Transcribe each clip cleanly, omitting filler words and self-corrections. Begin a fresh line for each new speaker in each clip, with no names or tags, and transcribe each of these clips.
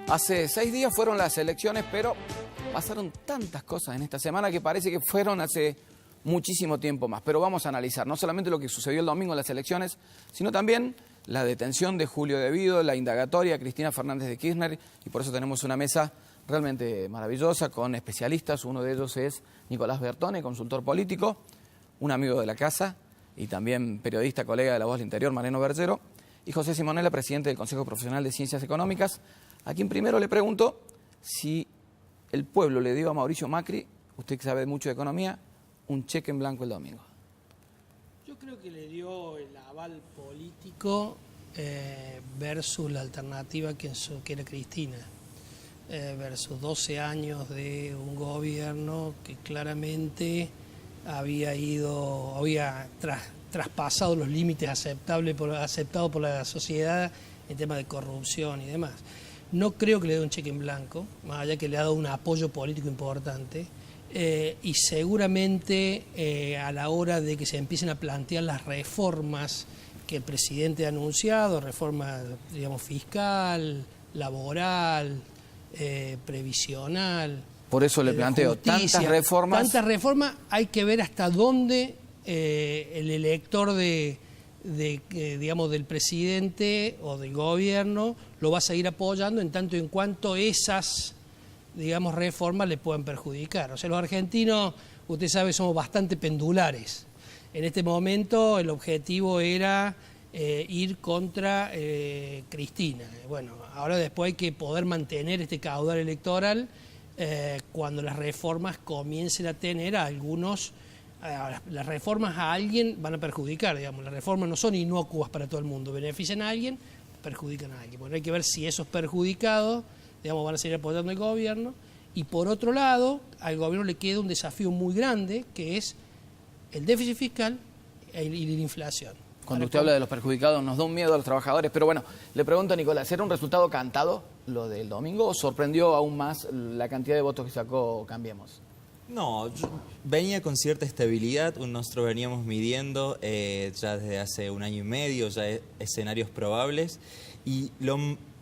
Hace 6 días fueron las elecciones, pero pasaron tantas cosas en esta semana que parece que fueron hace muchísimo tiempo más. Pero vamos a analizar no solamente lo que sucedió el domingo en las elecciones, sino también la detención de Julio De Vido, la indagatoria a Cristina Fernández de Kirchner, y por eso tenemos una mesa realmente maravillosa con especialistas. Uno de ellos es Nicolás Bertone, consultor político, un amigo de la casa y también periodista, colega de La Voz del Interior, Mariano Bergero, y José Simonella, presidente del Consejo Profesional de Ciencias Económicas, a quien primero le pregunto si el pueblo le dio a Mauricio Macri, usted que sabe mucho de economía, un cheque en blanco el domingo.
Yo creo que le dio el aval político versus la alternativa que era Cristina, versus 12 años de un gobierno que claramente había traspasado los límites aceptados por la sociedad en temas de corrupción y demás. No creo que le dé un cheque en blanco, más allá que le ha dado un apoyo político importante, y seguramente a la hora de que se empiecen a plantear las reformas que el presidente ha anunciado, reforma, digamos, fiscal, laboral, previsional.
Por eso le planteo
justicia,
tantas reformas.
Tantas reformas, hay que ver hasta dónde el elector digamos, del presidente o del gobierno lo va a seguir apoyando en tanto y en cuanto esas, digamos, reformas le puedan perjudicar. O sea, los argentinos, usted sabe, somos bastante pendulares. En este momento el objetivo era ir contra Cristina. Bueno, ahora después hay que poder mantener este caudal electoral cuando las reformas comiencen a tener a algunos. Las reformas a alguien van a perjudicar, digamos, las reformas no son inocuas para todo el mundo, benefician a alguien, perjudican a alguien. Bueno, hay que ver si esos perjudicados, digamos, van a seguir apoyando al gobierno, y por otro lado, al gobierno le queda un desafío muy grande, que es el déficit fiscal y la inflación.
Cuando usted habla de los perjudicados, nos da un miedo a los trabajadores, pero bueno, le pregunto a Nicolás, ¿era un resultado cantado lo del domingo o sorprendió aún más la cantidad de votos que sacó Cambiemos?
No, venía con cierta estabilidad, nosotros veníamos midiendo ya desde hace 1 año y medio, ya escenarios probables, y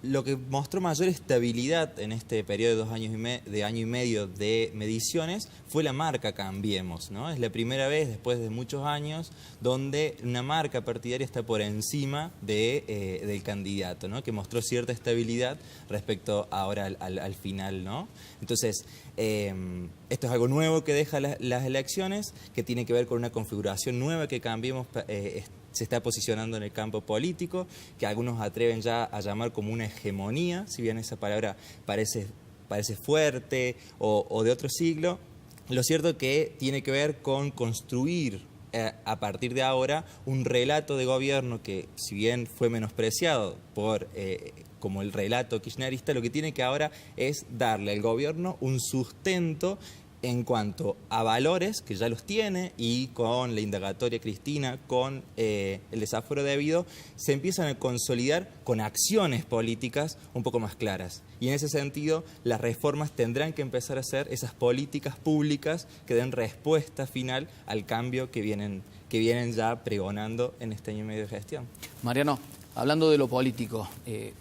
lo que mostró mayor estabilidad en este periodo de año y medio de mediciones fue la marca Cambiemos, ¿no? Es la primera vez después de muchos años donde una marca partidaria está por encima del candidato, ¿no? Que mostró cierta estabilidad respecto ahora al final, ¿no? Entonces, esto es algo nuevo que deja las elecciones, que tiene que ver con una configuración nueva que Cambiemos se está posicionando en el campo político, que algunos atreven ya a llamar como una hegemonía, si bien esa palabra parece fuerte o de otro siglo. Lo cierto es que tiene que ver con construir a partir de ahora un relato de gobierno que, si bien fue menospreciado como el relato kirchnerista, lo que tiene que ahora es darle al gobierno un sustento en cuanto a valores, que ya los tiene, y con la indagatoria Cristina, con el desafuero debido, se empiezan a consolidar con acciones políticas un poco más claras. Y en ese sentido, las reformas tendrán que empezar a ser esas políticas públicas que den respuesta final al cambio que vienen ya pregonando en este año y medio de gestión.
Mariano, hablando de lo político,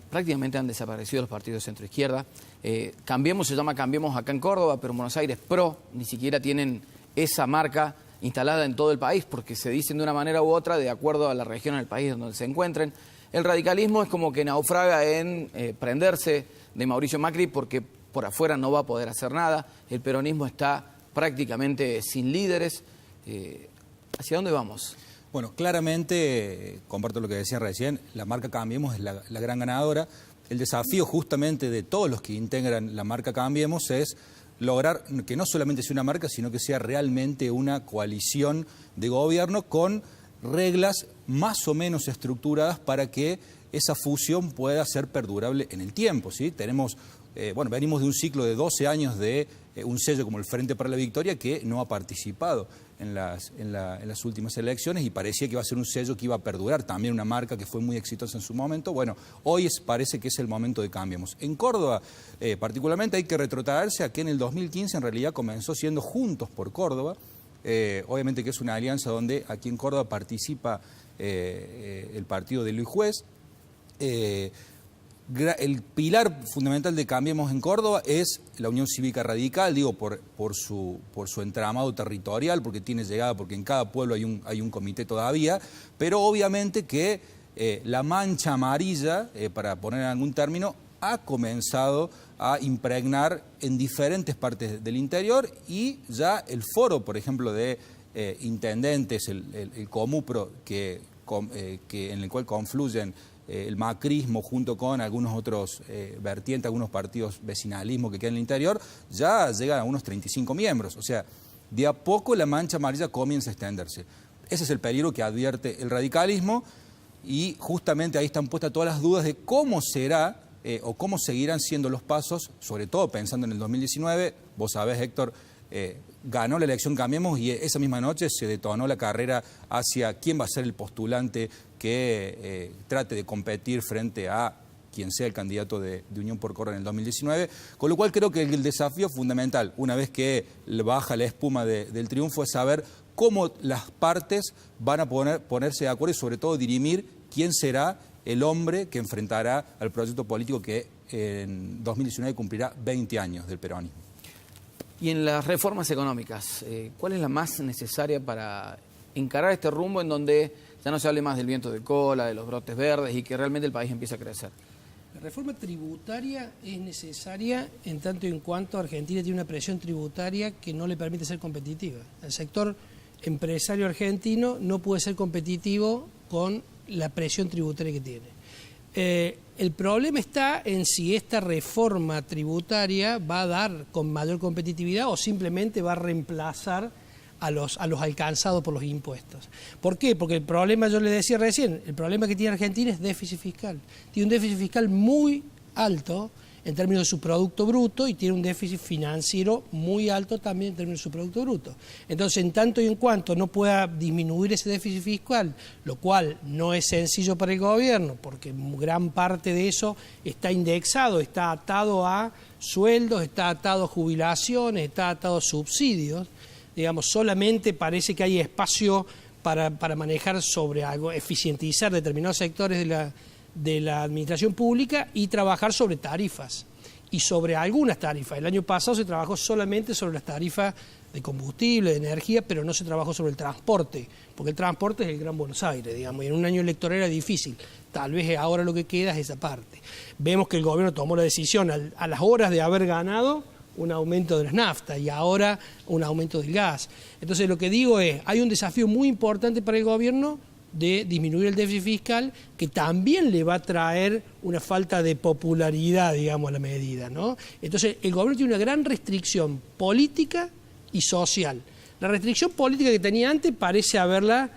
prácticamente han desaparecido los partidos de centro-izquierda. Cambiemos se llama Cambiemos acá en Córdoba, pero en Buenos Aires PRO ni siquiera tienen esa marca instalada en todo el país, porque se dicen de una manera u otra de acuerdo a la región del país donde se encuentren. El radicalismo es como que naufraga en prenderse de Mauricio Macri porque por afuera no va a poder hacer nada. El peronismo está prácticamente sin líderes. ¿Hacia dónde vamos?
Bueno, claramente, comparto lo que decía recién, la marca Cambiemos es la gran ganadora. El desafío justamente de todos los que integran la marca Cambiemos es lograr que no solamente sea una marca, sino que sea realmente una coalición de gobierno con reglas más o menos estructuradas para que esa fusión pueda ser perdurable en el tiempo, ¿sí? Venimos de un ciclo de 12 años de un sello como el Frente para la Victoria que no ha participado en las últimas elecciones y parecía que iba a ser un sello que iba a perdurar, también una marca que fue muy exitosa en su momento. Bueno, hoy parece que es el momento de Cambiemos. En Córdoba, particularmente, hay que retrotraerse a que en el 2015 en realidad comenzó siendo Juntos por Córdoba, obviamente que es una alianza donde aquí en Córdoba participa el partido de Luis Juez. el pilar fundamental de Cambiemos en Córdoba es la Unión Cívica Radical, digo, por su entramado territorial, porque tiene llegada, porque en cada pueblo hay un comité todavía, pero obviamente que la mancha amarilla, para poner en algún término, ha comenzado a impregnar en diferentes partes del interior, y ya el foro, por ejemplo, de intendentes, el Comupro, en el cual confluyen el macrismo junto con algunos otros vertientes, algunos partidos vecinalismo que quedan en el interior, ya llegan a unos 35 miembros. O sea, de a poco la mancha amarilla comienza a extenderse. Ese es el peligro que advierte el radicalismo, y justamente ahí están puestas todas las dudas de cómo será o cómo seguirán siendo los pasos, sobre todo pensando en el 2019. Vos sabés, Héctor, ganó la elección Cambiemos, y esa misma noche se detonó la carrera hacia quién va a ser el postulante que trate de competir frente a quien sea el candidato de Unión por Córdoba en el 2019, con lo cual creo que el desafío fundamental, una vez que baja la espuma del triunfo, es saber cómo las partes van a ponerse de acuerdo y sobre todo dirimir quién será el hombre que enfrentará al proyecto político que en 2019 cumplirá 20 años del peronismo.
Y en las reformas económicas, ¿cuál es la más necesaria para encarar este rumbo en donde ya no se hable más del viento de cola, de los brotes verdes, y que realmente el país empiece a crecer?
La reforma tributaria es necesaria en tanto y en cuanto Argentina tiene una presión tributaria que no le permite ser competitiva. El sector empresario argentino no puede ser competitivo con la presión tributaria que tiene. El problema está en si esta reforma tributaria va a dar con mayor competitividad o simplemente va a reemplazar a los alcanzados por los impuestos. ¿Por qué? Porque el problema, yo le decía recién, el problema que tiene Argentina es déficit fiscal. Tiene un déficit fiscal muy alto en términos de su Producto Bruto, y tiene un déficit financiero muy alto también en términos de su Producto Bruto. Entonces, en tanto y en cuanto no pueda disminuir ese déficit fiscal, lo cual no es sencillo para el gobierno, porque gran parte de eso está indexado, está atado a sueldos, está atado a jubilaciones, está atado a subsidios, digamos, solamente parece que hay espacio para manejar sobre algo, eficientizar determinados sectores de la administración pública y trabajar sobre tarifas y sobre algunas tarifas. El año pasado se trabajó solamente sobre las tarifas de combustible, de energía, pero no se trabajó sobre el transporte, porque el transporte es el Gran Buenos Aires, digamos, y en un año electoral era difícil. Tal vez ahora lo que queda es esa parte. Vemos que el gobierno tomó la decisión a las horas de haber ganado un aumento de las naftas y ahora un aumento del gas. Entonces, lo que digo es, hay un desafío muy importante para el gobierno de disminuir el déficit fiscal, que también le va a traer una falta de popularidad, digamos, a la medida, ¿no? Entonces, el gobierno tiene una gran restricción política y social. La restricción política que tenía antes parece haberla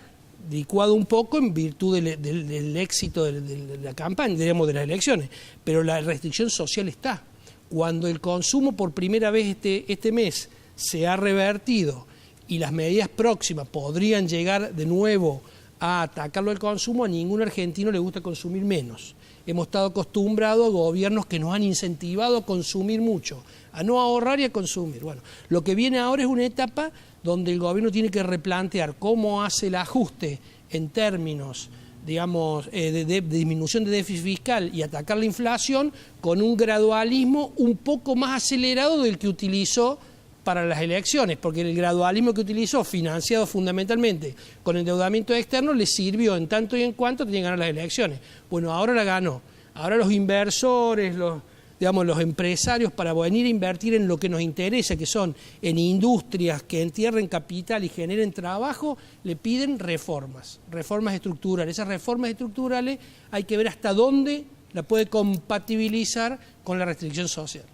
licuado un poco en virtud del éxito de la campaña, digamos, de las elecciones, pero la restricción social está. Cuando el consumo por primera vez este mes se ha revertido y las medidas próximas podrían llegar de nuevo a atacarlo al consumo, a ningún argentino le gusta consumir menos. Hemos estado acostumbrados a gobiernos que nos han incentivado a consumir mucho, a no ahorrar y a consumir. Bueno, lo que viene ahora es una etapa donde el gobierno tiene que replantear cómo hace el ajuste en términos, digamos, de disminución de déficit fiscal y atacar la inflación con un gradualismo un poco más acelerado del que utilizó para las elecciones, porque el gradualismo que utilizó, financiado fundamentalmente con endeudamiento externo, le sirvió en tanto y en cuanto tenía que ganar las elecciones. Bueno, ahora la ganó. Ahora los inversores, los empresarios, para venir a invertir en lo que nos interesa, que son en industrias que entierren capital y generen trabajo, le piden reformas estructurales. Esas reformas estructurales hay que ver hasta dónde la puede compatibilizar con la restricción social.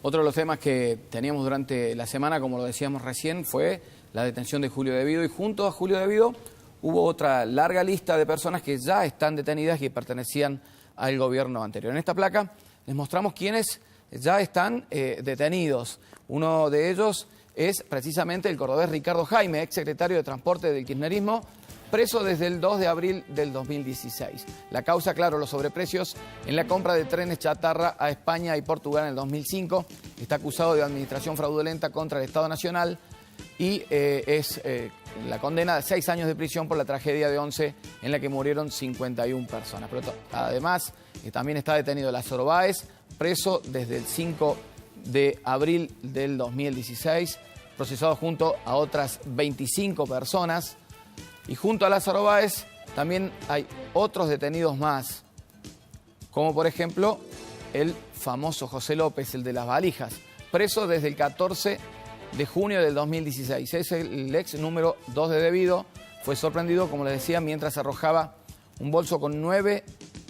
Otro de los temas que teníamos durante la semana, como lo decíamos recién, fue la detención de Julio Devido, y junto a Julio Devido hubo otra larga lista de personas que ya están detenidas y que pertenecían al gobierno anterior. En esta placa les mostramos quiénes ya están detenidos. Uno de ellos es precisamente el cordobés Ricardo Jaime, ex secretario de Transporte del kirchnerismo, preso desde el 2 de abril del 2016. La causa, claro, los sobreprecios en la compra de trenes chatarra a España y Portugal en el 2005. Está acusado de administración fraudulenta contra el Estado Nacional y la condena de 6 años de prisión por la tragedia de Once en la que murieron 51 personas. Pero además También está detenido Lázaro Báez, preso desde el 5 de abril del 2016, procesado junto a otras 25 personas. Y junto a Lázaro Báez también hay otros detenidos más, como por ejemplo el famoso José López, el de las valijas, preso desde el 14 de junio del 2016. Es el ex número 2 de Debido. Fue sorprendido, como les decía, mientras arrojaba un bolso con 9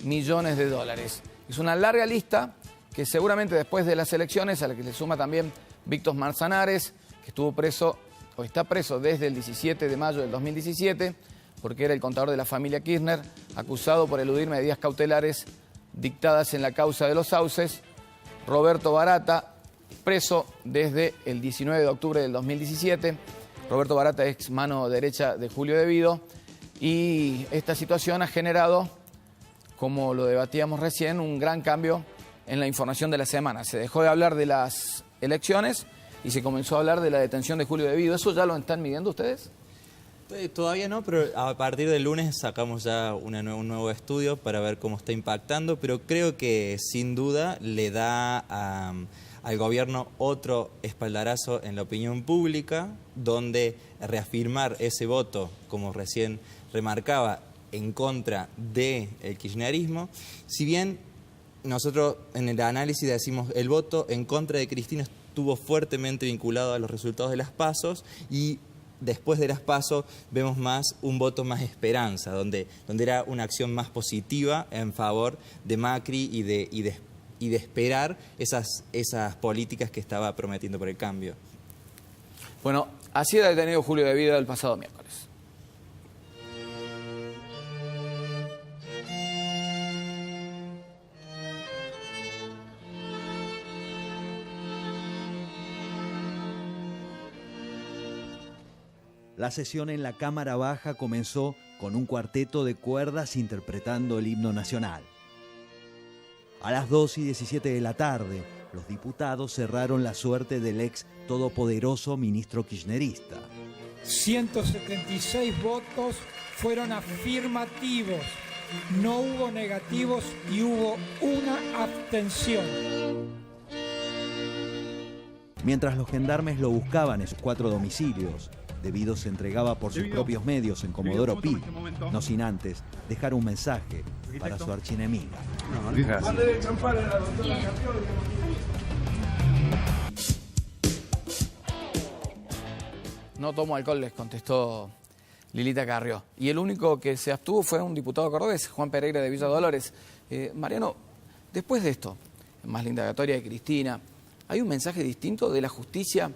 millones de dólares. Es una larga lista que seguramente después de las elecciones, a la que se suma también Víctor Manzanares, que estuvo preso o está preso desde el 17 de mayo del 2017, porque era el contador de la familia Kirchner, acusado por eludir medidas cautelares dictadas en la causa de los sauces. Roberto Barata, preso desde el 19 de octubre del 2017. Roberto Barata es mano derecha de Julio Debido. Y esta situación ha generado, como lo debatíamos recién, un gran cambio en la información de la semana. Se dejó de hablar de las elecciones y se comenzó a hablar de la detención de Julio Debido. ¿Eso ya lo están midiendo ustedes?
Todavía no, pero a partir del lunes sacamos ya un nuevo estudio para ver cómo está impactando, pero creo que sin duda le da al gobierno otro espaldarazo en la opinión pública, donde reafirmar ese voto, como recién remarcaba, en contra del kirchnerismo. Si bien nosotros en el análisis decimos el voto en contra de Cristina estuvo fuertemente vinculado a los resultados de las PASO y después de las PASO vemos más un voto más esperanza, donde era una acción más positiva en favor de Macri y de esperar esas políticas que estaba prometiendo por el cambio.
Bueno, así era detenido Julio Debido el pasado miércoles.
La sesión en la Cámara Baja comenzó con un cuarteto de cuerdas interpretando el himno nacional. A las 2:17 de la tarde, los diputados cerraron la suerte del ex todopoderoso ministro kirchnerista.
176 votos fueron afirmativos, no hubo negativos y hubo una abstención.
Mientras los gendarmes lo buscaban en sus 4 domicilios, Debido se entregaba por sus propios medios en Comodoro Pi, no sin antes dejar un mensaje para su archienemiga.
No tomo alcohol, les contestó Lilita Carrió. Y el único que se abstuvo fue un diputado cordobés, Juan Pereira de Villa Dolores. Mariano, después de esto, más la indagatoria de Cristina, ¿hay un mensaje distinto de la justicia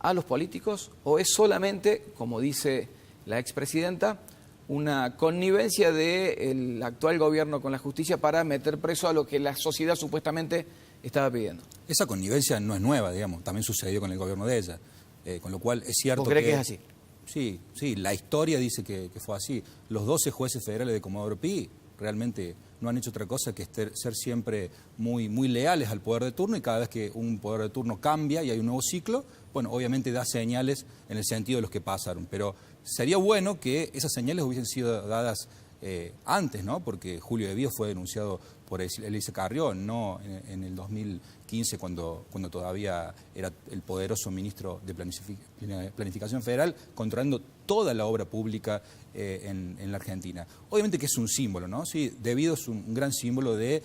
a los políticos o es solamente, como dice la expresidenta, una connivencia del actual gobierno con la justicia para meter preso a lo que la sociedad supuestamente estaba pidiendo?
Esa connivencia no es nueva, digamos, también sucedió con el gobierno de ella, con lo cual es cierto
¿Vos crees que es así?
Sí, la historia dice que fue así. Los 12 jueces federales de Comodoro Pi realmente no han hecho otra cosa que ser siempre muy, muy leales al poder de turno, y cada vez que un poder de turno cambia y hay un nuevo ciclo, bueno, obviamente da señales en el sentido de los que pasaron, pero sería bueno que esas señales hubiesen sido dadas antes, ¿no? Porque Julio Debido fue denunciado por Elisa Carrió, no en el 2015 cuando todavía era el poderoso ministro de Planificación Federal, controlando toda la obra pública en la Argentina. Obviamente que es un símbolo, ¿no? Sí, Debido es un gran símbolo de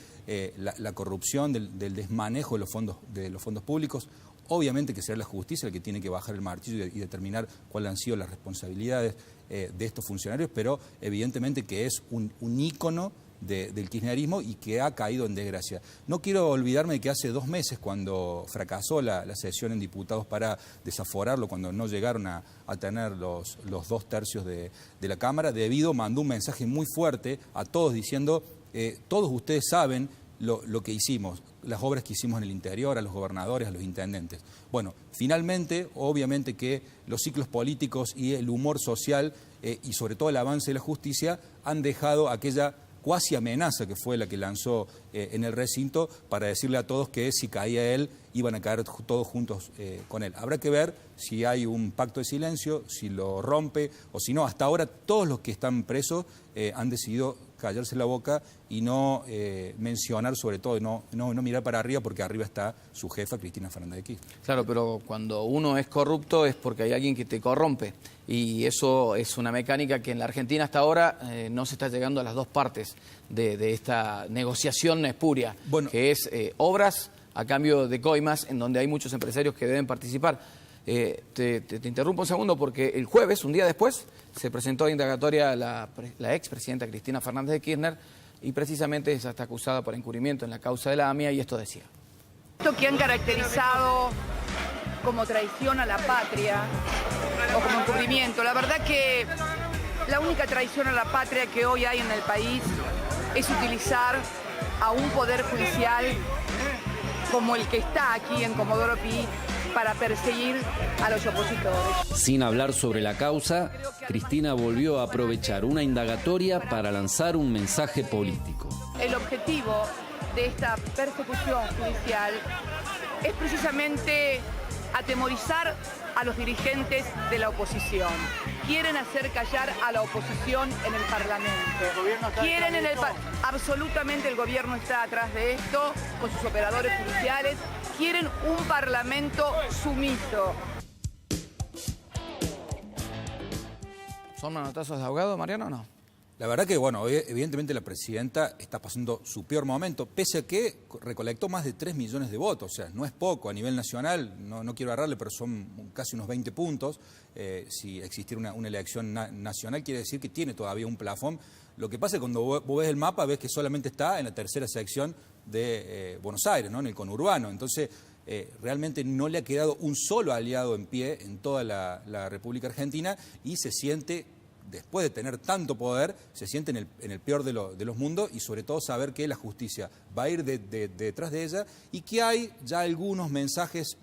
la corrupción, del desmanejo de los fondos públicos. Obviamente que será la justicia el que tiene que bajar el martillo y determinar cuáles han sido las responsabilidades de estos funcionarios, pero evidentemente que es un ícono del kirchnerismo y que ha caído en desgracia. No quiero olvidarme de que hace 2 meses, cuando fracasó la sesión en diputados para desaforarlo, cuando no llegaron a tener los 2/3 de la Cámara, Debido mandó un mensaje muy fuerte a todos diciendo, todos ustedes saben lo que hicimos, las obras que hicimos en el interior, a los gobernadores, a los intendentes. Bueno, finalmente, obviamente que los ciclos políticos y el humor social y sobre todo el avance de la justicia han dejado aquella cuasi amenaza que fue la que lanzó en el recinto para decirle a todos que si caía él iban a caer todos juntos con él. Habrá que ver si hay un pacto de silencio, si lo rompe o si no. Hasta ahora todos los que están presos han decidido callarse la boca y no mencionar, sobre todo, no mirar para arriba, porque arriba está su jefa, Cristina Fernández de Kirchner.
Claro, pero cuando uno es corrupto es porque hay alguien que te corrompe. Y eso es una mecánica que en la Argentina hasta ahora no se está llegando a las dos partes de esta negociación espuria,
Bueno,
que es obras a cambio de coimas, en donde hay muchos empresarios que deben participar. Te interrumpo un segundo porque el jueves, un día después, se presentó a indagatoria la expresidenta Cristina Fernández de Kirchner y precisamente ella está acusada por encubrimiento en la causa de la AMIA y esto decía.
Esto que han caracterizado como traición a la patria o como encubrimiento, la verdad que la única traición a la patria que hoy hay en el país es utilizar a un poder judicial como el que está aquí en Comodoro Pi para perseguir a los opositores.
Sin hablar sobre la causa, Cristina volvió a aprovechar una indagatoria para lanzar un mensaje político.
El objetivo de esta persecución judicial es precisamente atemorizar a los dirigentes de la oposición. Quieren hacer callar a la oposición en el Parlamento. Quieren absolutamente el gobierno está atrás de esto, con sus operadores judiciales. Quieren un Parlamento sumiso.
¿Son manotazos de ahogado, Mariano, o no?
La verdad que, bueno, evidentemente la presidenta está pasando su peor momento, pese a que recolectó más de 3 millones de votos, o sea, no es poco a nivel nacional, no quiero agarrarle, pero son casi unos 20 puntos. Si existiera una elección nacional, quiere decir que tiene todavía un plafón. Lo que pasa es que cuando vos ves el mapa, ves que solamente está en la tercera sección de Buenos Aires, ¿no? En el conurbano. Entonces, realmente no le ha quedado un solo aliado en pie en toda la República Argentina y se siente, después de tener tanto poder, se siente en el peor de los mundos y sobre todo saber que la justicia va a ir detrás de ella y que hay ya algunos mensajes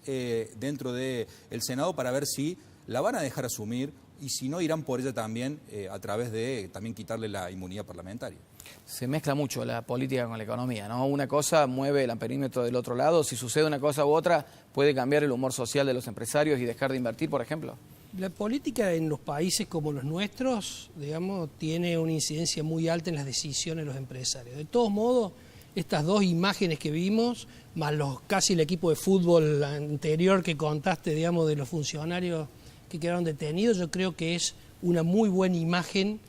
dentro del Senado para ver si la van a dejar asumir y si no irán por ella también a través de también quitarle la inmunidad parlamentaria.
Se mezcla mucho la política con la economía, ¿no? Una cosa mueve el amperímetro del otro lado, si sucede una cosa u otra puede cambiar el humor social de los empresarios y dejar de invertir, por ejemplo.
La política en los países como los nuestros, digamos, tiene una incidencia muy alta en las decisiones de los empresarios. De todos modos, estas dos imágenes que vimos, más casi el equipo de fútbol anterior que contaste, digamos, de los funcionarios que quedaron detenidos, yo creo que es una muy buena imagen,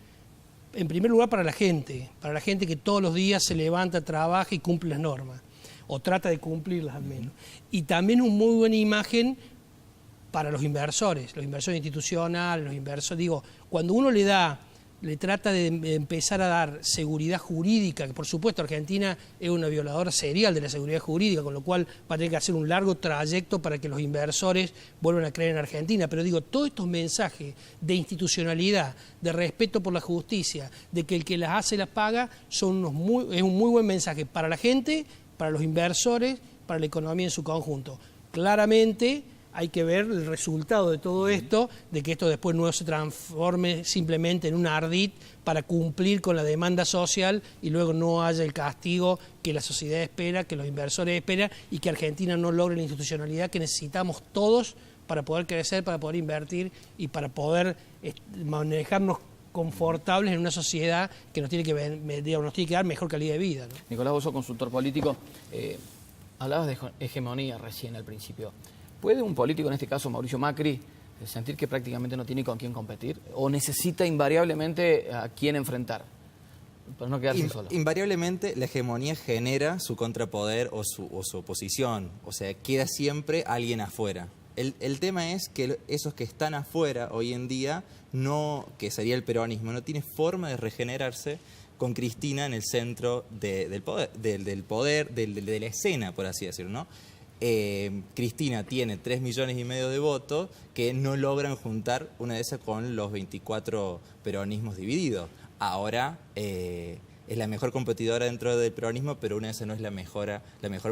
en primer lugar para la gente que todos los días se levanta, trabaja y cumple las normas, o trata de cumplirlas al menos. Y también una muy buena imagen para los inversores institucionales, los inversores, digo, cuando uno le trata de empezar a dar seguridad jurídica, que por supuesto Argentina es una violadora serial de la seguridad jurídica, con lo cual va a tener que hacer un largo trayecto para que los inversores vuelvan a creer en Argentina, pero digo, todos estos mensajes de institucionalidad, de respeto por la justicia, de que el que las hace las paga, es un muy buen mensaje para la gente, para los inversores, para la economía en su conjunto. Claramente hay que ver el resultado de todo esto, de que esto después no se transforme simplemente en un ardid para cumplir con la demanda social y luego no haya el castigo que la sociedad espera, que los inversores esperan y que Argentina no logre la institucionalidad que necesitamos todos para poder crecer, para poder invertir y para poder manejarnos confortables en una sociedad que nos tiene que dar mejor calidad de vida, ¿no?
Nicolás, vos sos consultor político, hablabas de hegemonía recién al principio. ¿Puede un político, en este caso Mauricio Macri, sentir que prácticamente no tiene con quién competir? ¿O necesita invariablemente a quién enfrentar? Para no quedarse solo.
Invariablemente la hegemonía genera su contrapoder o su oposición. O sea, queda siempre alguien afuera. El tema es que esos que están afuera hoy en día, que sería el peronismo, no tiene forma de regenerarse con Cristina en el centro del poder, de la escena, por así decirlo, ¿no? Cristina tiene 3,5 millones de votos que no logran juntar una de esas con los 24 peronismos divididos. Ahora es la mejor competidora dentro del peronismo, pero una de esas no es la mejor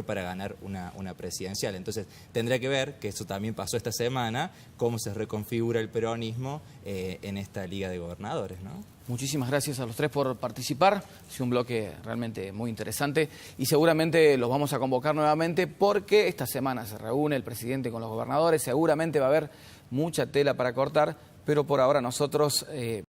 para ganar una presidencial. Entonces tendrá que ver, que eso también pasó esta semana, cómo se reconfigura el peronismo en esta Liga de Gobernadores, ¿no?
Muchísimas gracias a los tres por participar. Ha sido un bloque realmente muy interesante y seguramente los vamos a convocar nuevamente porque esta semana se reúne el presidente con los gobernadores. Seguramente va a haber mucha tela para cortar, pero por ahora nosotros